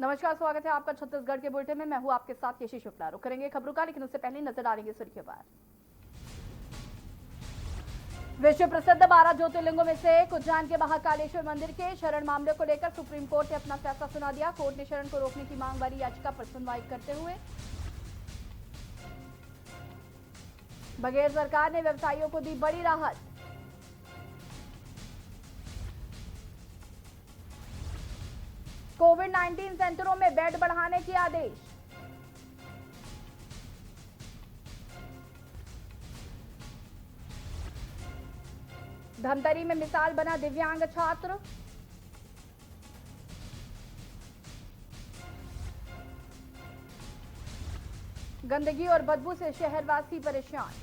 नमस्कार, स्वागत है आपका छत्तीसगढ़ के बुलेटिन में। मैं हूं आपके साथ यशी शुक्ला। रुक करेंगे खबरों का, लेकिन उससे पहले नजर डालेंगे सुर्खियों पर। विश्व प्रसिद्ध 12 ज्योतिर्लिंगों में से एक उज्जैन के महाकालेश्वर मंदिर के शरण मामले को लेकर सुप्रीम कोर्ट ने अपना फैसला सुना दिया। कोर्ट ने शरण को रोकने की मांग वाली याचिका पर सुनवाई करते हुए बघेल सरकार ने व्यवसायियों को दी बड़ी राहत। कोविड-19 सेंटरों में बेड बढ़ाने के आदेश। धमतरी में मिसाल बना दिव्यांग छात्र। गंदगी और बदबू से शहरवासी परेशान।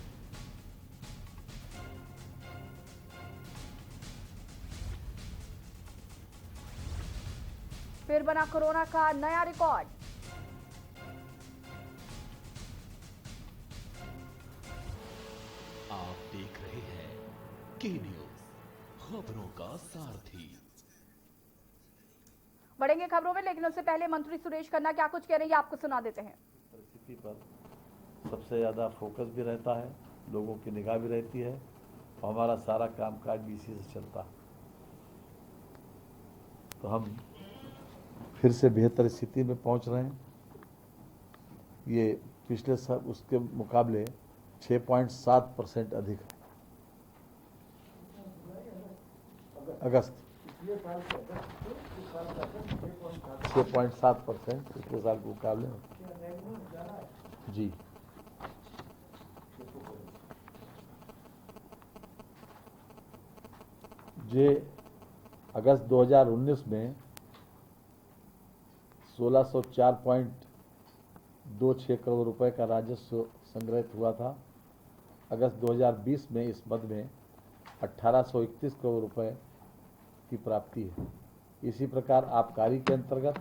फिर बना कोरोना का नया रिकॉर्ड। आप देख रहे हैं के न्यूज, खबरों का सारथी। बढ़ेंगे खबरों में, लेकिन उससे पहले मंत्री सुरेश खन्ना क्या कुछ कह रहे हैं आपको सुना देते हैं। परिस्थिति पर सबसे ज़्यादा फोकस भी रहता है, लोगों की निगाह भी रहती है और हमारा सारा कामकाज भी इसी से चलता है। तो हम फिर से बेहतर स्थिति में पहुंच रहे हैं। ये पिछले साल उसके मुकाबले 6.7% अधिक है। अगस्त 6.7% पिछले साल के मुकाबले जी। जे अगस्त 2019 में 1604.26 करोड़ रुपए का राजस्व संग्रहित हुआ था। अगस्त 2020 में इस मद में 1831 करोड़ रुपए की प्राप्ति है। इसी प्रकार आबकारी के अंतर्गत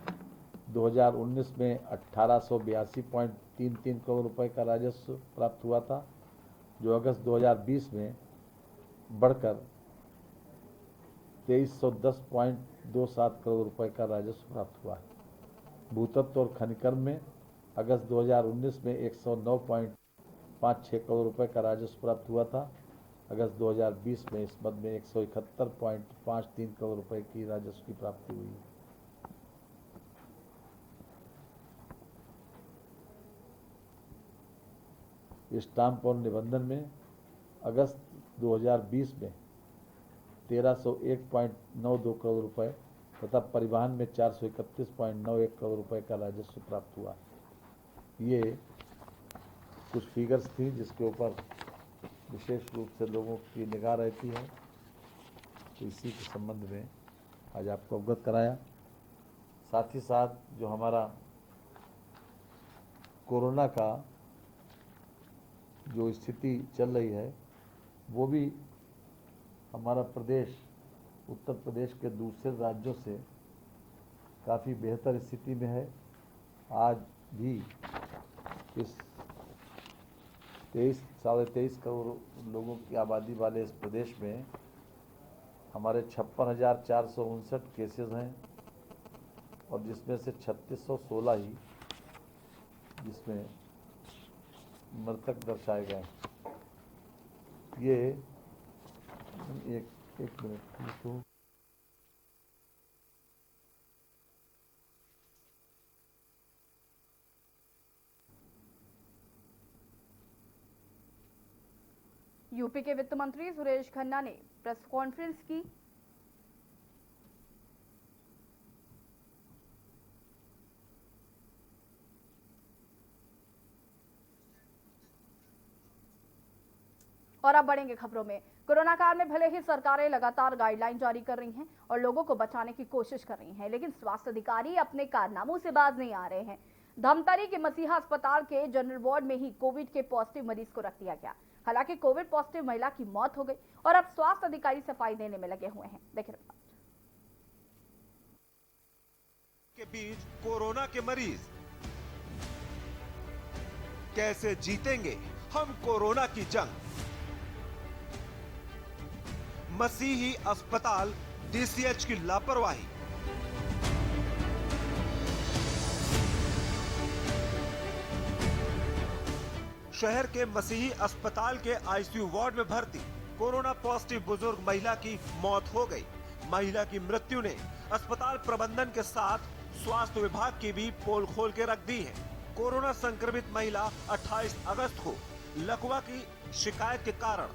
2019 में 1882.33 करोड़ रुपए का राजस्व प्राप्त हुआ था, जो अगस्त 2020 में बढ़कर 2310.27 करोड़ रुपए का राजस्व प्राप्त हुआ है। भूतत्व और खनिकर्म में अगस्त 2019 में 109.56 करोड़ रुपए का राजस्व प्राप्त हुआ था। अगस्त 2020 में इस मद में 171.53 करोड़ रुपए की राजस्व की प्राप्ति हुई है। स्टाम्प और निबंधन में अगस्त 2020 में 1301.92 करोड़ रुपए तथा परिवहन में 431.91 करोड़ रुपए का राजस्व प्राप्त हुआ। ये कुछ फिगर्स थी जिसके ऊपर विशेष रूप से लोगों की निगाह रहती है, तो इसी के संबंध में आज आपको अवगत कराया। साथ ही साथ जो हमारा कोरोना का जो स्थिति चल रही है, वो भी हमारा प्रदेश उत्तर प्रदेश के दूसरे राज्यों से काफ़ी बेहतर स्थिति में है। आज भी इस 23-23.5 करोड़ लोगों की आबादी वाले इस प्रदेश में हमारे 56,459 केसेस हैं और जिसमें से 3616 ही जिसमें मृतक दर्शाए गए। ये एक मिनट तो यूपी के वित्त मंत्री सुरेश खन्ना ने प्रेस कॉन्फ्रेंस की। और अब बढ़ेंगे खबरों में। कोरोना काल में भले ही सरकारें लगातार गाइडलाइन जारी कर रही हैं और लोगों को बचाने की कोशिश कर रही हैं, लेकिन स्वास्थ्य अधिकारी अपने कारनामों से बाज नहीं आ रहे हैं। धमतरी के मसीहा अस्पताल के जनरल वार्ड में ही कोविड के पॉजिटिव मरीज को रख दिया गया। हालांकि कोविड पॉजिटिव महिला की मौत हो गई और अब स्वास्थ्य अधिकारी सफाई देने में लगे हुए हैं। देखिए के बीच कोरोना के मरीज कैसे जीतेंगे हम कोरोना की जंग। मसीही अस्पताल डीसीएच की लापरवाही। शहर के मसीही अस्पताल के आईसीयू वार्ड में भर्ती कोरोना पॉजिटिव बुजुर्ग महिला की मौत हो गई। महिला की मृत्यु ने अस्पताल प्रबंधन के साथ स्वास्थ्य विभाग की भी पोल खोल के रख दी है। कोरोना संक्रमित महिला 28 अगस्त को लकवा की शिकायत के कारण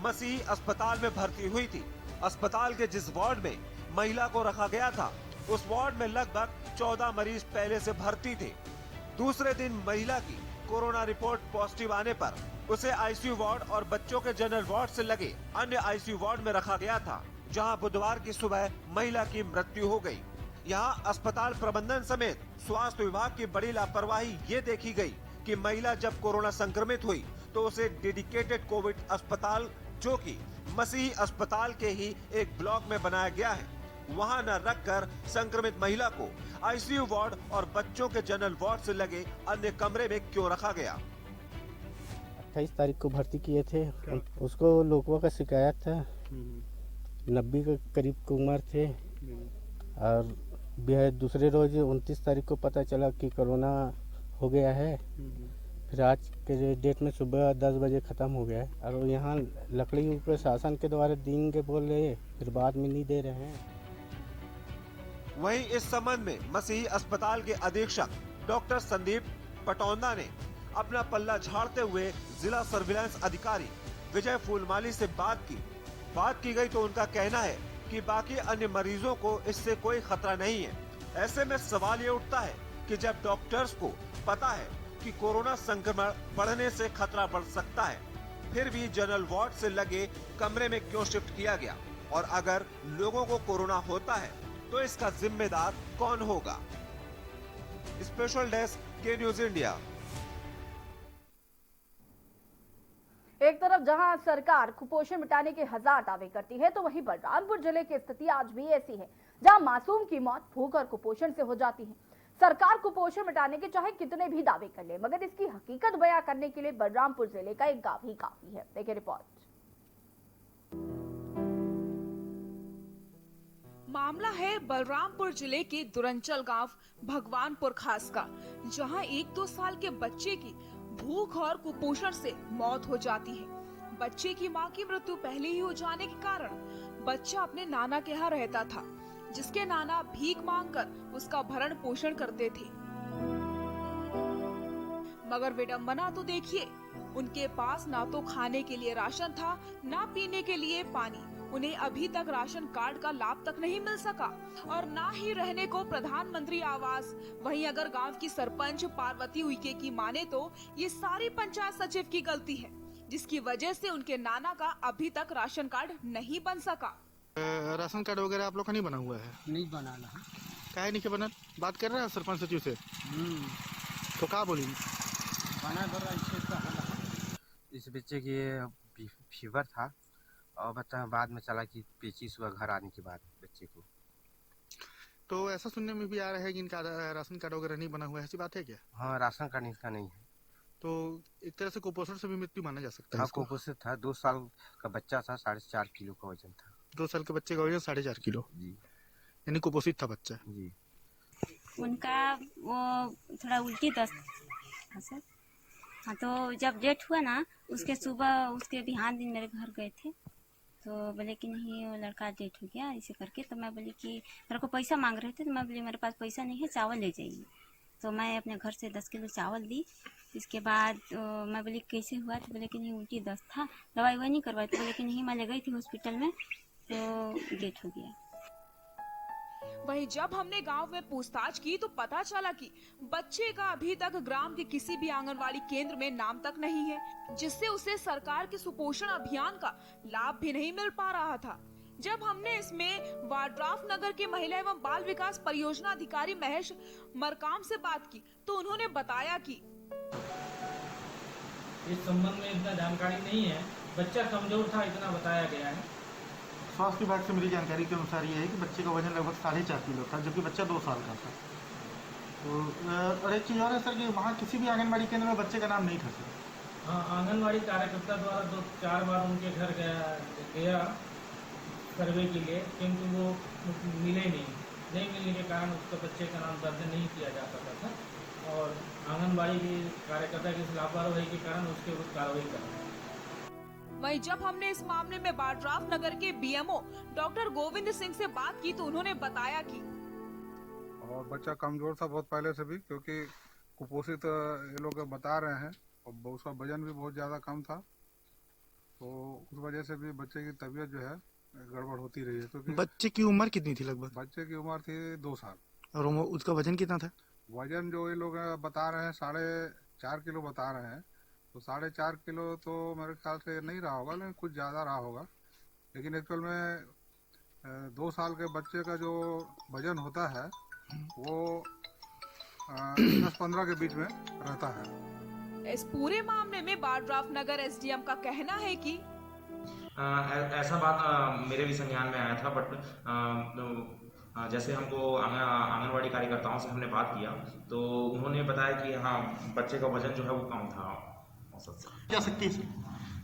मसीही अस्पताल में भर्ती हुई थी। अस्पताल के जिस वार्ड में महिला को रखा गया था, उस वार्ड में लगभग 14 मरीज पहले से भर्ती थे। दूसरे दिन महिला की कोरोना रिपोर्ट पॉजिटिव आने पर उसे आईसीयू वार्ड और बच्चों के जनरल वार्ड से लगे अन्य आईसीयू वार्ड में रखा गया था, जहां बुधवार की सुबह महिला की मृत्यु हो गई। यहां अस्पताल प्रबंधन समेत स्वास्थ्य विभाग की बड़ी लापरवाही ये देखी गई कि महिला जब कोरोना संक्रमित हुई तो उसे डेडिकेटेड कोविड अस्पताल, जो कि मसीही अस्पताल के ही एक ब्लॉक में बनाया गया है, वहां न रखकर संक्रमित महिला को आईसीयू वार्ड और बच्चों के जनरल वार्ड से लगे अन्य कमरे में क्यों रखा गया। 28 तारीख को भर्ती किए थे। उसको लोकवा का शिकायत था। 90 के करीब की उम्र थे और दूसरे रोज 29 तारीख को पता चला कि कोरोना हो गया है। फिर आज के डेट में सुबह 10 बजे ख़त्म हो गया है और यहाँ लकड़ी के शासन के द्वारा देंगे बोल रहे, फिर बाद में नहीं दे रहे हैं। वहीं इस संबंध में मसीही अस्पताल के अधीक्षक डॉक्टर संदीप पटौंदा ने अपना पल्ला झाड़ते हुए जिला सर्विलांस अधिकारी विजय फूलमाली से बात की गई तो उनका कहना है कि बाकी अन्य मरीजों को इससे कोई खतरा नहीं है। ऐसे में सवाल ये उठता है कि जब डॉक्टर्स को पता है कि कोरोना संक्रमण बढ़ने से खतरा बढ़ सकता है, फिर भी जनरल वार्ड से लगे कमरे में क्यों शिफ्ट किया गया, और अगर लोगों को कोरोना होता है तो इसका जिम्मेदार कौन होगा। स्पेशल डेस्क के न्यूज इंडिया। एक तरफ जहां सरकार कुपोषण मिटाने के 1000 दावे करती है, तो वहीं बलरामपुर जिले की स्थिति आज भी ऐसी है, जहां मासूम की मौत भूख और कुपोषण से हो जाती है। सरकार कुपोषण मिटाने के चाहे कितने भी दावे कर ले, मगर इसकी हकीकत बयां करने के लिए बलरामपुर जिले का एक गांव ही काफी है। देखिए रिपोर्ट। मामला है बलरामपुर जिले के दुरंचल गांव भगवानपुर खास का, जहां 1-2 साल के बच्चे की भूख और कुपोषण से मौत हो जाती है। बच्चे की मां की मृत्यु पहले ही हो जाने के कारण बच्चा अपने नाना के यहाँ रहता था, जिसके नाना भीख मांगकर उसका भरण पोषण करते थे। मगर विडंबना तो देखिए, उनके पास ना तो खाने के लिए राशन था, ना पीने के लिए पानी। उन्हें अभी तक राशन कार्ड का लाभ तक नहीं मिल सका और ना ही रहने को प्रधानमंत्री आवास। वहीं अगर गांव की सरपंच पार्वती उइके की माने तो ये सारी पंचायत सचिव की गलती है, जिसकी वजह से उनके नाना का अभी तक राशन कार्ड नहीं बन सका। राशन कार्ड वगैरह आप लोग का नहीं बना हुआ है? नहीं बनाना है। काहे नहीं के बना? बात कर रहे हैं सरपंच सचिव से? तो क्या बोली? बना दो इस बच्चे की फीवर था और बच्चा बाद में चला कि पेचिश हुआ घर आने के बाद बच्चे को। तो ऐसा सुनने में भी आ रहा है कि इनका राशन कार्ड वगैरह नहीं बना हुआ है, ऐसी बात है क्या? हाँ, राशन कार्ड इनका नहीं है। तो एक तरह से कुपोषण से भी मृत्यु माना जा सकता है? हाँ, कुपोषित था। 2 साल का बच्चा था, 4.5 किलो का वजन था। 2 साल के बच्चे का वजन 4.5 किलो जी, यानी कुपोषित था बच्चा जी। उनका वो थोड़ा उल्टी दस्त था सर। हाँ, तो जब डेट हुआ ना, उसके सुबह उसके बिहान दिन मेरे घर गए थे, तो बोले कि नहीं वो लड़का डेट हो गया ऐसे करके। तो मैं बोली कि मेरे को पैसा मांग रहे थे, तो मैं बोली मेरे पास पैसा नहीं है, चावल ले जाइए। तो मैं अपने घर से 10 किलो चावल दी। इसके बाद मैं बोली कैसे हुआ, तो बोले कि नहीं उल्टी दस्त था, दवाई वही नहीं करवाई। तो बोले कि नहीं मैं ले गई थी हॉस्पिटल में, तो डेट हो गया। वहीं जब हमने गांव में पूछताछ की तो पता चला कि बच्चे का अभी तक ग्राम के किसी भी आंगनवाड़ी केंद्र में नाम तक नहीं है, जिससे उसे सरकार के सुपोषण अभियान का लाभ भी नहीं मिल पा रहा था। जब हमने इसमें वाड्राफ नगर के महिला एवं बाल विकास परियोजना अधिकारी महेश मरकाम से बात की, तो उन्होंने बताया कि इस संबंध में इतना जानकारी नहीं है, बच्चा कमजोर था इतना बताया गया है। स्वास्थ्य विभाग से मेरी जानकारी के अनुसार ये है कि बच्चे का वजन लगभग 4.5 किलो था, जबकि बच्चा 2 साल का था। तो और एक चीज़ और है सर कि वहाँ किसी भी आंगनबाड़ी केंद्र में बच्चे का नाम नहीं था सर। हाँ, आंगनबाड़ी कार्यकर्ता द्वारा 2-4 बार उनके घर गया सर्वे के लिए, किंतु वो मिले नहीं मिलने के कारण उसका बच्चे का नाम दर्ज नहीं किया जा सका था। और आंगनबाड़ी की कार्यकर्ता की लापरवाही के कारण उसके ऊपर कार्रवाई करें। वहीं जब हमने इस मामले में बाड्राफ नगर के बीएमओ डॉक्टर गोविंद सिंह से बात की तो उन्होंने बताया कि और बच्चा कमजोर था बहुत पहले से भी, क्योंकि कुपोषित ये लोग बता रहे हैं, और उसका वजन भी बहुत ज़्यादा कम था, तो उस वजह से भी बच्चे की तबीयत जो है गड़बड़ होती रही है। क्योंकि बच्चे की उम्र कितनी थी लगभग? बच्चे की उम्र थी 2 साल। और उसका वजन कितना था? वजन जो ये लोग बता रहे हैं 4.5 किलो बता रहे हैं, तो 4.5 किलो तो मेरे ख्याल से नहीं रहा होगा, लेकिन कुछ ज़्यादा रहा होगा। लेकिन एक्चुअल में 2 साल के बच्चे का जो वजन होता है वो 10-15 के बीच में रहता है। इस पूरे मामले में बाड्राफ नगर एसडीएम का कहना है कि ऐसा बात मेरे भी संज्ञान में आया था, बट जैसे हमको आंगनवाड़ी कार्यकर्ताओं से हमने बात किया तो उन्होंने बताया कि हाँ बच्चे का वजन जो है वो कम था औसत से। क्या सकती है?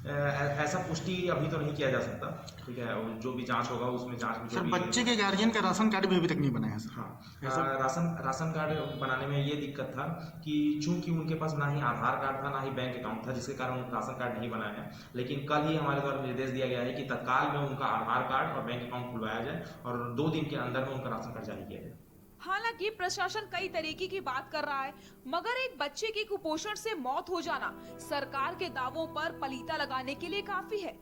ऐसा पुष्टि अभी तो नहीं किया जा सकता, ठीक है, और जो भी जांच होगा उसमें जांच में सर बच्चे के गार्जियन का राशन कार्ड भी अभी तक नहीं बनाया सर। हाँ, राशन कार्ड बनाने में ये दिक्कत था कि चूंकि उनके पास ना ही आधार कार्ड था ना ही बैंक अकाउंट था, जिसके कारण उनका राशन कार्ड नहीं बनाया है। लेकिन कल ही हमारे द्वारा निर्देश दिया गया है कि तत्काल में उनका आधार कार्ड और बैंक अकाउंट खुलवाया जाए और 2 दिन के अंदर में उनका राशन कार्ड जारी किया जाए। हालांकि प्रशासन कई तरीके की बात कर रहा है, मगर एक बच्चे की कुपोषण से मौत हो जाना सरकार के दावों पर पलीता लगाने के लिए काफी है।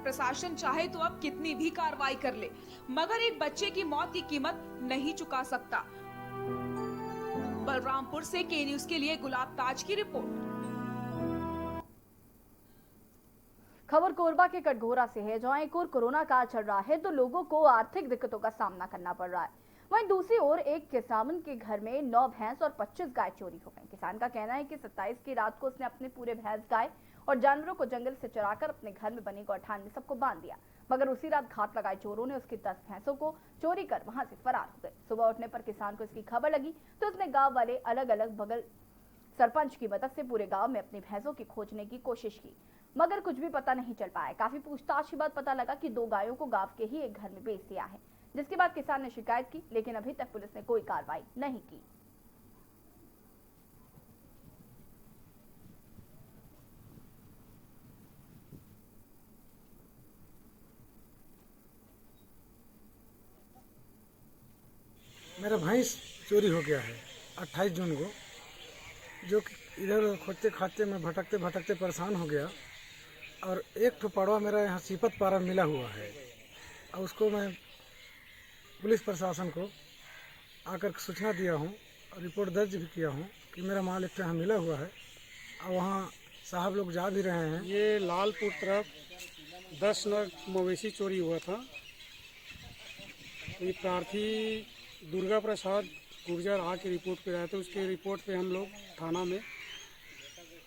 प्रशासन चाहे तो अब कितनी भी कार्रवाई कर ले, मगर एक बच्चे की मौत की कीमत नहीं चुका सकता। बलरामपुर से के न्यूज के लिए गुलाब ताज की रिपोर्ट। खबर कोरबा के कटघोरा से है, जहां एक और कोरोना काल चल रहा है तो लोगों को आर्थिक दिक्कतों का सामना करना पड़ रहा है। वहीं दूसरी ओर एक किसान के घर में 9 भैंस और 25 गाय चोरी हो गई। किसान का कहना है कि 27 की रात को उसने अपने पूरे भैंस गाय और जानवरों को जंगल से चराकर अपने घर में बनी गौठान में सबको बांध दिया, मगर उसी रात घात लगाए चोरों ने उसकी 10 भैंसों को चोरी कर वहां से फरार हो गए। सुबह उठने पर किसान को इसकी खबर लगी तो उसने गाँव वाले अलग अलग बगल सरपंच की मदद से पूरे गाँव में अपनी भैंसों की खोजने की कोशिश की, मगर कुछ भी पता नहीं चल पाया। काफी पूछताछ के बाद पता लगा कि 2 गायों को गांव के ही एक घर में बेच दिया है, जिसके बाद किसान ने शिकायत की, लेकिन अभी तक पुलिस ने कोई कार्रवाई नहीं की। मेरा भैंस चोरी हो गया है 28 जून को, जो कि इधर खोजते खाते में भटकते भटकते परेशान हो गया, और एक ठो पड़वा मेरा यहाँ सीपत पारा मिला हुआ है, और उसको मैं पुलिस प्रशासन को आकर सूचना दिया हूँ और रिपोर्ट दर्ज भी किया हूँ कि मेरा माल एक यहाँ मिला हुआ है, और वहाँ साहब लोग जा भी रहे हैं। ये लालपुर तरफ 10 नग मवेशी चोरी हुआ था। ये प्रार्थी दुर्गा प्रसाद गुर्जर आके रिपोर्ट पे आए थे, उसके रिपोर्ट पे हम लोग थाना में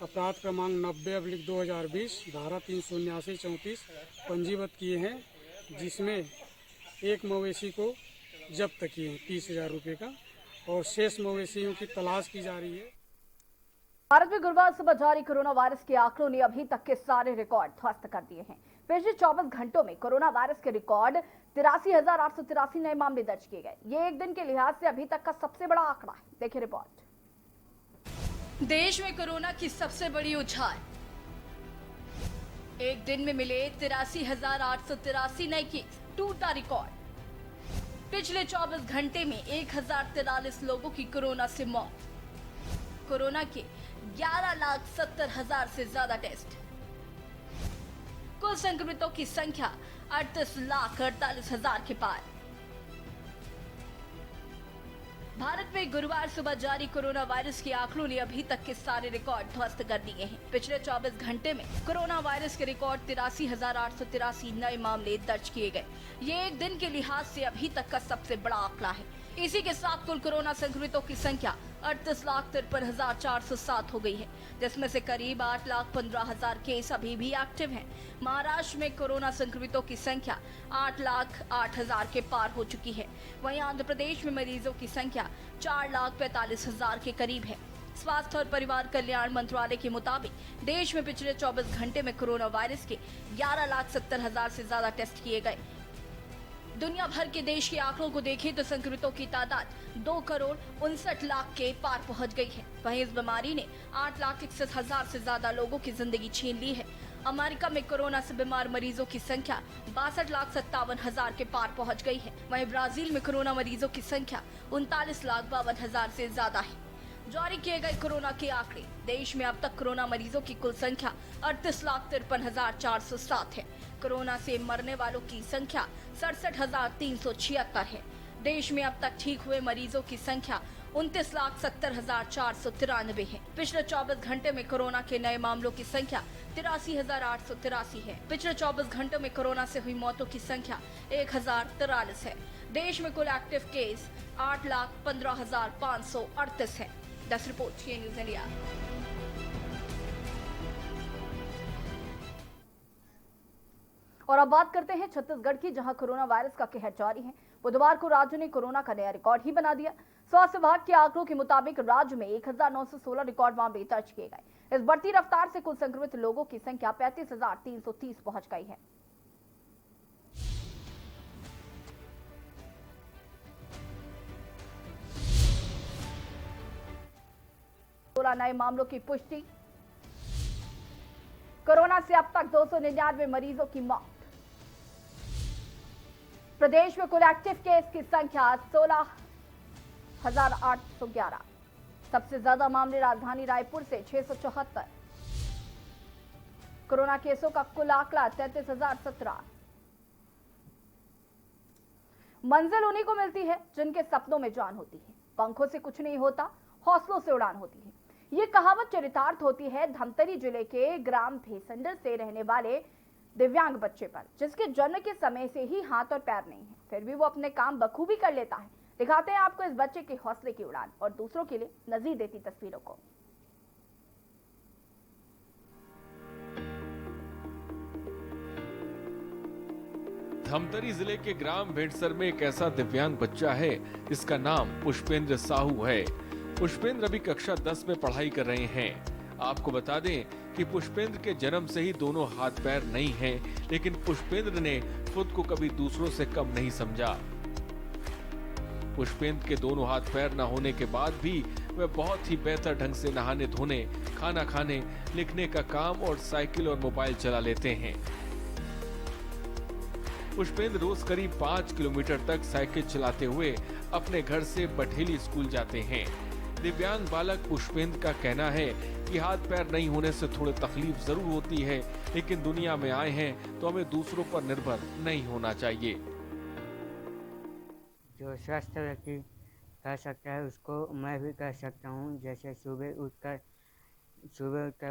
अपराध क्रमांक 90/2020 धारा 379-34 पंजीबद्ध किए हैं, जिसमें एक मवेशी को जब्त किए हैं 30,000 रुपये का, और शेष मवेशियों की तलाश की जा रही है। भारत में गुरुवार सुबह जारी कोरोना वायरस के आंकड़ों ने अभी तक के सारे रिकॉर्ड ध्वस्त कर दिए हैं। पिछले 24 घंटों में कोरोना वायरस के रिकॉर्ड 83,883 नए मामले दर्ज किए गए। ये एक दिन के लिहाज से अभी तक का सबसे बड़ा आंकड़ा है। देखिए रिपोर्ट। देश में कोरोना की सबसे बड़ी उछाल, एक दिन में मिले 83,883 नए केस, टूटा रिकॉर्ड। पिछले 24 घंटे में 1,043 लोगों की कोरोना से मौत। कोरोना के 11,70,000 से ज्यादा टेस्ट। कुल संक्रमितों की संख्या 38,48,000 के पार। भारत में गुरुवार सुबह जारी कोरोना वायरस के आंकड़ों ने अभी तक के सारे रिकॉर्ड ध्वस्त कर दिए हैं। पिछले 24 घंटे में कोरोना वायरस के रिकॉर्ड 83,883 नए मामले दर्ज किए गए। ये एक दिन के लिहाज से अभी तक का सबसे बड़ा आंकड़ा है। इसी के साथ कुल कोरोना संक्रमितों की संख्या 38,53,407 हो गई है, जिसमें से करीब 8,15,000 केस अभी भी एक्टिव हैं। महाराष्ट्र में कोरोना संक्रमितों की संख्या 8,08,000 के पार हो चुकी है। वहीं आंध्र प्रदेश में मरीजों की संख्या 4,45,000 के करीब है। स्वास्थ्य और परिवार कल्याण मंत्रालय के मुताबिक देश में पिछले 24 घंटे में कोरोना वायरस के 11,70,000 से ज्यादा टेस्ट किए गए। दुनिया भर के देश के आंकड़ों को देखें तो संक्रमितों की तादाद 2,59,00,000 के पार पहुंच गई है। वहीं इस बीमारी ने 8,61,000 से ज्यादा लोगों की जिंदगी छीन ली है। अमेरिका में कोरोना से बीमार मरीजों की संख्या 62,57,000 के पार पहुंच गई है। वहीं ब्राजील में कोरोना मरीजों की संख्या 39,52,000 से ज्यादा है। जारी किए गए कोरोना के आंकड़े, देश में अब तक कोरोना मरीजों की कुल संख्या 38,53,407 है। कोरोना से मरने वालों की संख्या 67,376 है। देश में अब तक ठीक हुए मरीजों की संख्या 29,70,493 है। पिछले 24 घंटे में कोरोना के नए मामलों की संख्या 83,883 है। पिछले 24 घंटों में कोरोना से हुई मौतों की संख्या 1,043 है। देश में कुल एक्टिव केस 8,15,538 है। 10 रिपोर्ट ये न्यूज इंडिया। और अब बात करते हैं छत्तीसगढ़ की, जहां कोरोना वायरस का कहर जारी है। बुधवार को राज्य ने कोरोना का नया रिकॉर्ड ही बना दिया। स्वास्थ्य विभाग के आंकड़ों के मुताबिक राज्य में 1,916 रिकॉर्ड मामले दर्ज किए गए। इस बढ़ती रफ्तार से कुल संक्रमित लोगों की संख्या 35,330 पहुंच गई है। नए मामलों की पुष्टि। कोरोना से अब तक 299 मरीजों की मौत। प्रदेश में कुल एक्टिव केस की संख्या 16,811। सबसे ज्यादा मामले राजधानी रायपुर से 674। कोरोना केसों का कुल आंकड़ा 33,017। मंजिल उन्हीं को मिलती है जिनके सपनों में जान होती है। पंखों से कुछ नहीं होता, हौसलों से उड़ान होती है। ये कहावत चरितार्थ होती है धमतरी जिले के ग्राम भेसंडर से रहने वाले दिव्यांग बच्चे पर, जिसके जन्म के समय से ही हाथ और पैर नहीं है, फिर भी वो अपने काम बखूबी कर लेता है। दिखाते हैं आपको इस बच्चे के हौसले की उड़ान और दूसरों के लिए नजीर देती तस्वीरों को। धमतरी जिले के ग्राम भेड़सर में एक ऐसा दिव्यांग बच्चा है जिसका नाम पुष्पेंद्र साहू है। पुष्पेंद्र अभी कक्षा 10 में पढ़ाई कर रहे हैं। आपको बता दें कि पुष्पेंद्र के जन्म से ही दोनों हाथ पैर नहीं हैं, लेकिन पुष्पेंद्र ने खुद को कभी दूसरों से कम नहीं समझा। पुष्पेंद्र के दोनों हाथ पैर न होने के बाद भी वह बहुत ही बेहतर ढंग से नहाने धोने, खाना खाने, लिखने का काम और साइकिल और मोबाइल चला लेते हैं। पुष्पेंद्र रोज करीब 5 किलोमीटर तक साइकिल चलाते हुए अपने घर से बठेली स्कूल जाते हैं। दिव्यांग बालक पुष्पेंद्र का कहना है कि हाथ पैर नहीं होने से थोड़ी तकलीफ जरूर होती है, लेकिन दुनिया में आए हैं तो हमें दूसरों पर निर्भर नहीं होना चाहिए। जो स्वस्थ व्यक्ति कर सकता है उसको मैं भी कर सकता हूँ। जैसे सुबह उठकर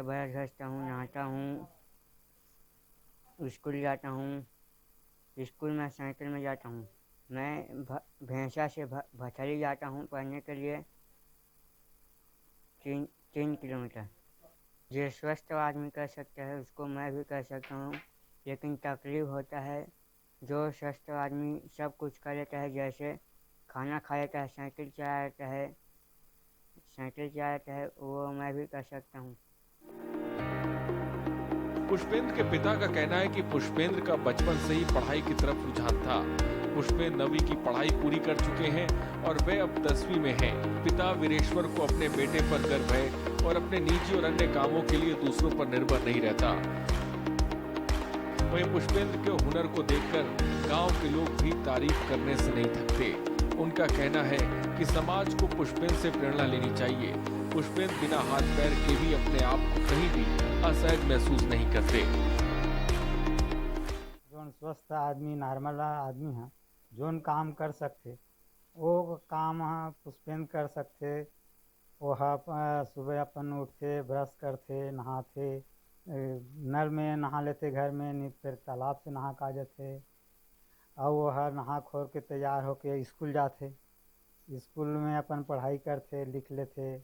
ब्रश घसता हूँ, नहाता हूँ, स्कूल जाता हूँ। स्कूल में साइकिल में जाता हूँ। मैं भैंसा से भथरी जाता हूँ पढ़ने के लिए 3 किलोमीटर। जो स्वस्थ आदमी कर सकता है उसको मैं भी कर सकता हूँ, लेकिन तकलीफ होता है। जो स्वस्थ आदमी सब कुछ कर लेता है, जैसे खाना खा लेता है, साइकिल चला लेता है, वो मैं भी कर सकता हूँ। पुष्पेंद्र के पिता का कहना है कि पुष्पेंद्र का बचपन से ही पढ़ाई की तरफ रुझान था। पुष्पेंद्र 9वीं की पढ़ाई पूरी कर चुके हैं और वे अब 10वीं में हैं। पिता वीरेश्वर को अपने बेटे पर गर्व है और अपने निजी और अन्य कामों के लिए दूसरों पर निर्भर नहीं रहता। वहीं पुष्पेंद्र के हुनर को देखकर गांव के लोग भी तारीफ करने से नहीं थकते। उनका कहना है कि समाज को पुष्पेंद्र से प्रेरणा लेनी चाहिए। पुष्पेंद्र बिना हाथ पैर के भी अपने आप को कहीं भी असहज महसूस नहीं करते। जो स्वस्थ आदमी, नॉर्मल आदमी है, जोन काम कर सकते वो काम पुष्पेंद्र कर सकते। वो सुबह अपन उठते, ब्रश करते, नहाते, नल में नहा लेते घर में, नहीं फिर तालाब से नहा के आ जाते। और वो नहा खोर के तैयार होके स्कूल जाते। स्कूल में अपन पढ़ाई करते, लिख लेते,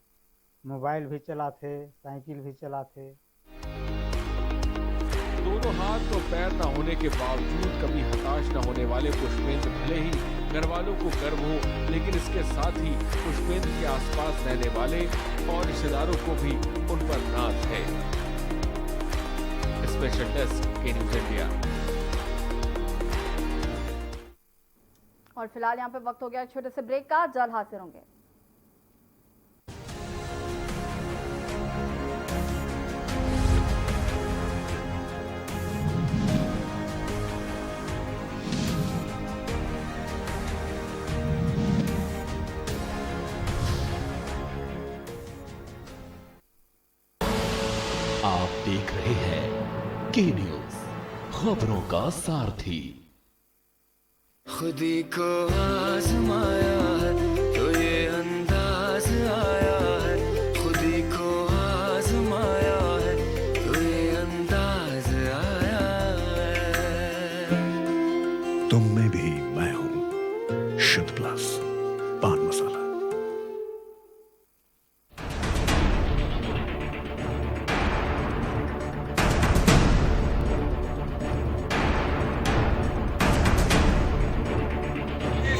मोबाइल भी चलाते, साइकिल भी चलाते। दोनों हाथ और पैर न होने के बावजूद कभी हताश न होने वाले पुष्पेंद्र भले ही घर वालों को गर्व हो, लेकिन इसके साथ ही पुष्पेंद्र के आसपास रहने वाले और रिश्तेदारों को भी उन पर नाज है। स्पेशल डेस्क के न्यूज इंडिया। और फिलहाल यहाँ पे वक्त हो गया एक छोटे से ब्रेक का, जल्द हाजिर होंगे। आप देख रहे हैं के न्यूज, खबरों का सारथी। खुदी को आजमाया है तो ये अंदाज आया है, खुदी को आजमाया है तो ये अंदाज आया है। तुम में भी मैं हूं, शुद्ध प्लस पान मसाला।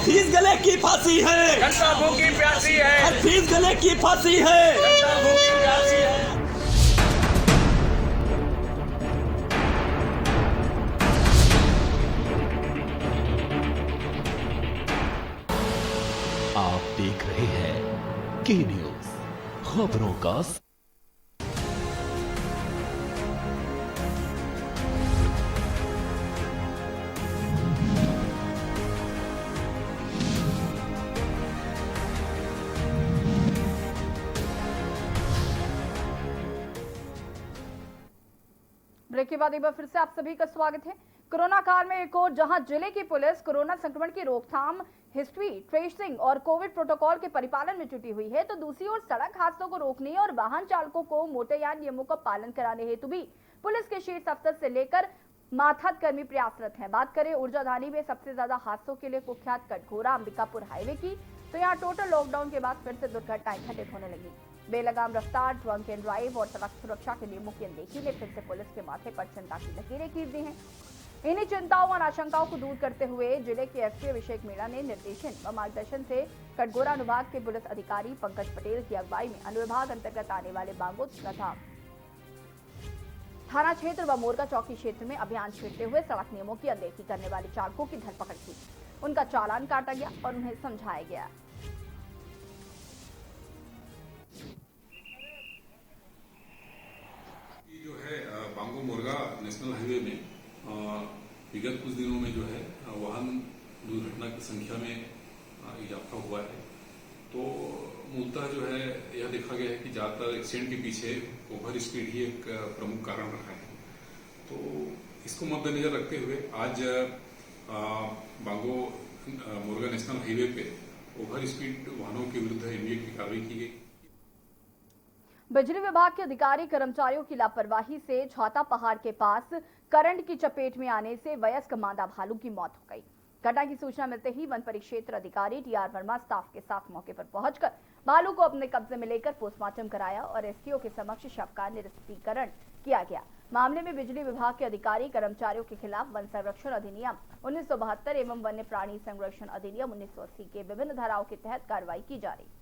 फीस गले की फांसी है, जनता भूखी प्यासी है, फीस गले की फांसी है, जनता भूखी प्यासी है। आप देख रहे हैं के न्यूज, खबरों का ब्रेक के बाद एक बार फिर से आप सभी का स्वागत है। कोरोना काल में एक और जहां जिले की पुलिस कोरोना संक्रमण की रोकथाम, हिस्ट्री ट्रेसिंग और कोविड प्रोटोकॉल के परिपालन में जुटी हुई है, तो दूसरी ओर सड़क हादसों को रोकने और वाहन चालकों को मोटरयान नियमों का पालन कराने हेतु भी पुलिस के शीर्ष अफसर से लेकर माथाद कर्मी प्रयासरत हैं। बात करें ऊर्जाधानी में सबसे ज्यादा हादसों के लिए कुख्यात कटघोरा अंबिकापुर हाईवे की, तो यहाँ टोटल लॉकडाउन के बाद फिर से दुर्घटनाएं घटित होने लगी। बेलगाम रफ्तार, ड्रंक एंड ड्राइव और सड़क सुरक्षा के नियमों की अनदेखी ने फिर से पुलिस के माथे पर चिंता की लकीरें खींच दी हैं। इन्हीं चिंताओं और आशंकाओं को दूर करते हुए जिले के एसपी अभिषेक मीणा ने निर्देशन व मार्गदर्शन से कटघोरा अनुभाग के पुलिस अधिकारी पंकज पटेल की अगुवाई में अनुविभाग अंतर्गत आने वाले बांगो तथा थाना क्षेत्र व मोरगा चौकी क्षेत्र में अभियान छेड़ते हुए सड़क नियमों की अनदेखी करने वाले चालकों की धरपकड़ की। उनका चालान काटा गया और उन्हें समझाया गया। जो है बांगो मोरगा नेशनल हाईवे में विगत कुछ दिनों में जो है वाहन दुर्घटना की संख्या में इजाफा हुआ है। तो मूलतः जो है यह देखा गया है कि ज्यादातर एक्सीडेंट के पीछे ओवर स्पीड ही एक प्रमुख कारण रहा है। तो इसको मद्देनजर रखते हुए आज बांगो मोरगा नेशनल हाईवे पे ओवर स्पीड वाहनों के विरुद्ध एनडीए की कार्रवाई की गई। बिजली विभाग के अधिकारी कर्मचारियों की लापरवाही से छाता पहाड़ के पास करंट की चपेट में आने से वयस्क मादा भालू की मौत हो गई। घटना की सूचना मिलते ही वन परिक्षेत्र अधिकारी टीआर वर्मा स्टाफ के साथ मौके पर पहुंचकर भालू को अपने कब्जे में लेकर पोस्टमार्टम कराया और एसटीओ के समक्ष शव का निरस्तीकरण किया गया। मामले में बिजली विभाग के अधिकारी कर्मचारियों के खिलाफ वन संरक्षण अधिनियम 1972 एवं वन्य प्राणी संरक्षण अधिनियम 1980 के विभिन्न धाराओं के तहत कार्रवाई की जा रही।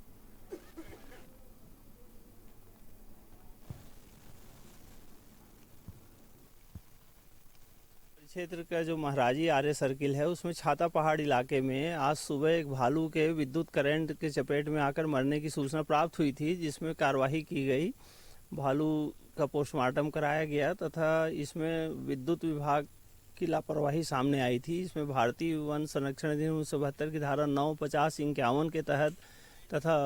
क्षेत्र का जो महाराजी आर्य सर्किल है उसमें छाता पहाड़ इलाके में आज सुबह एक भालू के विद्युत करंट के चपेट में आकर मरने की सूचना प्राप्त हुई थी, जिसमें कार्रवाई की गई। भालू का पोस्टमार्टम कराया गया तथा इसमें विद्युत विभाग की लापरवाही सामने आई थी। इसमें भारतीय वन संरक्षण अधिनियम 1972 की धारा 9, 50, 51 के तहत तथा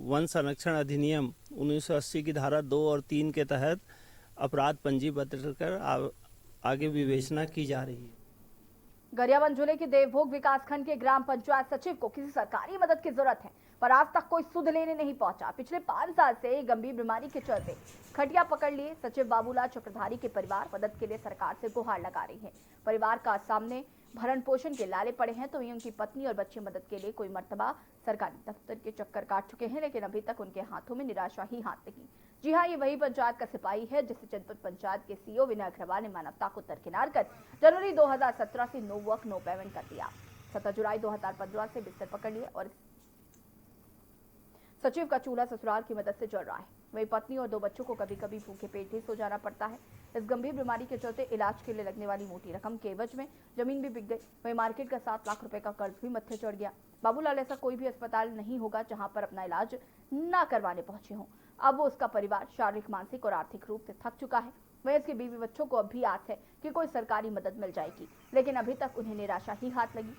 वन संरक्षण अधिनियम 1980 की धारा 2 और 3 के तहत अपराध पंजीबद्ध कर आगे विवेचना की जा रही है। गरियाबंद जिले के देवभोग विकासखंड के ग्राम पंचायत सचिव को किसी सरकारी मदद की जरूरत है, पर आज तक कोई सुध लेने नहीं पहुंचा। पिछले 5 साल से गंभीर बीमारी के चलते खटिया पकड़ लिए सचिव बाबूलाल चक्रधारी के परिवार मदद के लिए सरकार से गुहार लगा रही है। परिवार का सामने भरण पोषण के लाले पड़े हैं, तो वहीं उनकी पत्नी और बच्चे मदद के लिए कोई मर्तबा सरकारी दफ्तर के चक्कर काट चुके हैं, लेकिन अभी तक उनके हाथों में निराशा ही हाथ लगी। जी हाँ, ये वही पंचायत का सिपाही है जिसे जनपद पंचायत के सीईओ विनय अग्रवाल ने मानवता को दरकिनार कर जनवरी 2017 से नो वर्क नो पेमेंट कर दिया। 7 जुलाई 2015 से बिस्तर पकड़ लिया और सचिव का चूल्हा ससुराल की मदद से जल रहा है। वहीं पत्नी और 2 बच्चों को कभी कभी भूखे पेट ही सो जाना पड़ता है। इस गंभीर बीमारी के चलते इलाज के लिए लगने वाली मोटी रकम के एवज में जमीन भी बिक गई। वहीं मार्केट का 7 लाख रुपए का कर्ज भी मत्थे चढ़ गया। बाबूलाल ऐसा कोई भी अस्पताल नहीं होगा जहां पर अपना इलाज ना करवाने पहुंचे हों। अब वो उसका परिवार शारीरिक, मानसिक और आर्थिक रूप से थक चुका है। वहीं इसके बीवी बच्चों को अब भी आस है कि कोई सरकारी मदद मिल जाएगी, लेकिन अभी तक उन्हें निराशा ही हाथ लगी।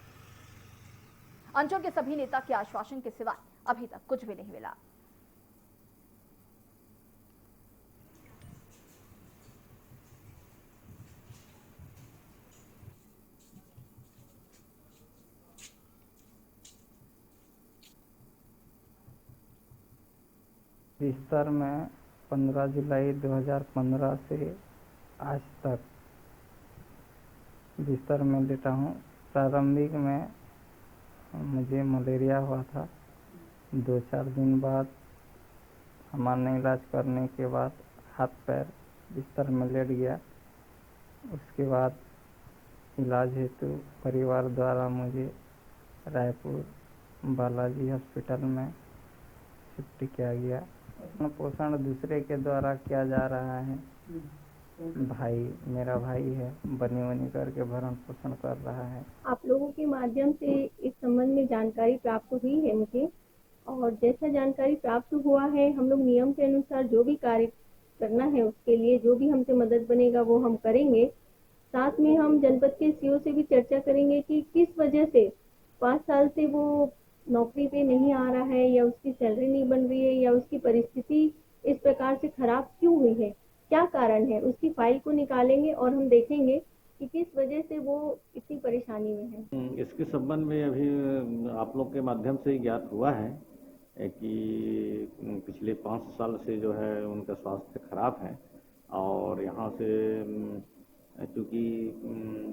अंचल के सभी नेता के आश्वासन के सिवा अभी तक कुछ भी नहीं मिला। बिस्तर में 15 जुलाई 2015 से आज तक बिस्तर में लेटा हूँ। प्रारंभिक में मुझे मलेरिया हुआ था। 2-4 दिन बाद हमारे इलाज करने के बाद हाथ पैर बिस्तर में लेट गया। उसके बाद इलाज हेतु परिवार द्वारा मुझे रायपुर बालाजी हॉस्पिटल में शिफ्ट किया गया। पोषण दूसरे के द्वारा किया जा रहा है। भाई, मेरा भाई है, बनी करके भरण पोषण कर रहा है। आप लोगों के माध्यम से इस संबंध में जानकारी प्राप्त हुई है मुझे, और जैसा जानकारी प्राप्त हुआ है हम लोग नियम के अनुसार जो भी कार्य करना है उसके लिए जो भी हमसे मदद बनेगा वो हम करेंगे। साथ में हम जनपद के सीओ से भी चर्चा करेंगे कि किस वजह से 5 साल से वो नौकरी पे नहीं आ रहा है, या उसकी सैलरी नहीं बन रही है, या उसकी परिस्थिति इस प्रकार से खराब क्यों हुई है, क्या कारण है। उसकी फाइल को निकालेंगे और हम देखेंगे कि किस वजह से वो इतनी परेशानी में है। इसके संबंध में अभी आप लोग के माध्यम से ज्ञात हुआ है कि पिछले 5 साल से जो है उनका स्वास्थ्य खराब है, और यहाँ से चूँकि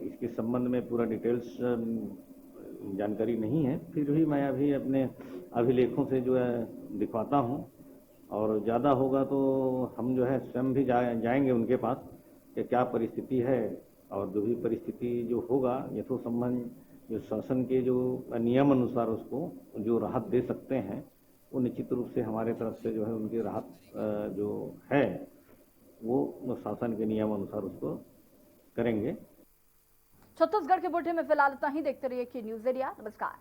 इसके संबंध में पूरा डिटेल्स जानकारी नहीं है, फिर भी मैं अभी अपने अभिलेखों से जो है दिखवाता हूँ, और ज़्यादा होगा तो हम जो है स्वयं भी जाएंगे उनके पास कि क्या परिस्थिति है, और जो भी परिस्थिति जो होगा यथो संबंध जो शासन के जो नियम अनुसार उसको जो राहत दे सकते हैं वो निश्चित रूप से हमारे तरफ से जो है उनकी राहत जो है वो शासन के नियम अनुसार उसको करेंगे। छत्तीसगढ़ के बुलेटिन में फिलहाल इतना ही। देखते रहिए कि न्यूज़ एरिया। नमस्कार।